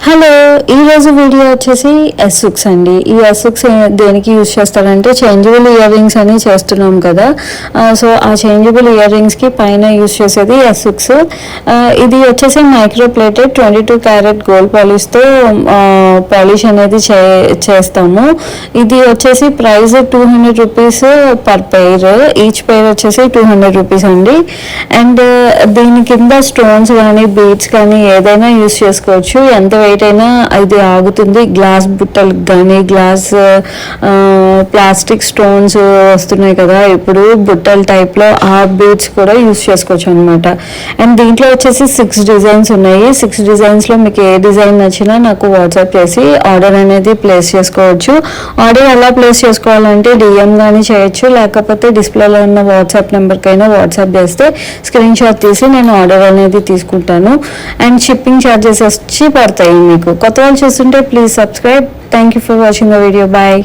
Hello, ఈరోజు video వచ్చేసి ఎస్సుక్స్ అండి. ఈ ఎస్సుక్స్ దేనికి యూజ్ చేస్తారంటే చేంజబుల్ ఇయర్ రింగ్స్ అని చేస్తున్నాం కదా. సో ఆ చేంజబుల్ ఇయర్ రింగ్స్కి పైన యూజ్ చేసేది ఎస్సుక్స్. ఇది వచ్చేసి మైక్రో ప్లేటెడ్ 22 క్యారెట్ గోల్డ్ పాలిష్తో పాలిష్ అనేది చేస్తాము. ఇది వచ్చేసి price 200 rupees per pair. Each pair వచ్చేసి 200 రూపీస్ అండి. అండ్ దీని కింద స్టోన్స్ కానీ బీడ్స్ కానీ ఏదైనా యూజ్ చేసుకోవచ్చు. ఎంత వెయిట్ అయినా ఇది ఆగుతుంది. గ్లాస్ బుట్టలకు కానీ గ్లాస్ ప్లాస్టిక్ స్టోన్స్ వస్తున్నాయి కదా ఇప్పుడు బుట్టల టైప్లో, ఆ బీడ్స్ కూడా యూజ్ చేసుకోవచ్చు అనమాట. అండ్ దీంట్లో వచ్చేసి 6 డిజైన్స్ ఉన్నాయి. 6 డిజైన్స్లో మీకు ఏ డిజైన్ నచ్చినా నాకు వాట్సాప్ చేసి ఆర్డర్ అనేది ప్లేస్ చేసుకోవచ్చు. ఆర్డర్ ఎలా ప్లేస్ చేసుకోవాలంటే డిఎం కానీ చేయొచ్చు, లేకపోతే డిస్ప్లేలో ఉన్న వాట్సాప్ నెంబర్కైనా వాట్సాప్ చేస్తే స్క్రీన్ షాట్ తీసి నేను ఆర్డర్ అనేది తీసుకుంటాను. అండ్ షిప్పింగ్ ఛార్జెస్ వచ్చి పడతాయి మీకు. కొత్త వాళ్ళు చూస్తుంటే please subscribe. Thank you for watching the video. Bye.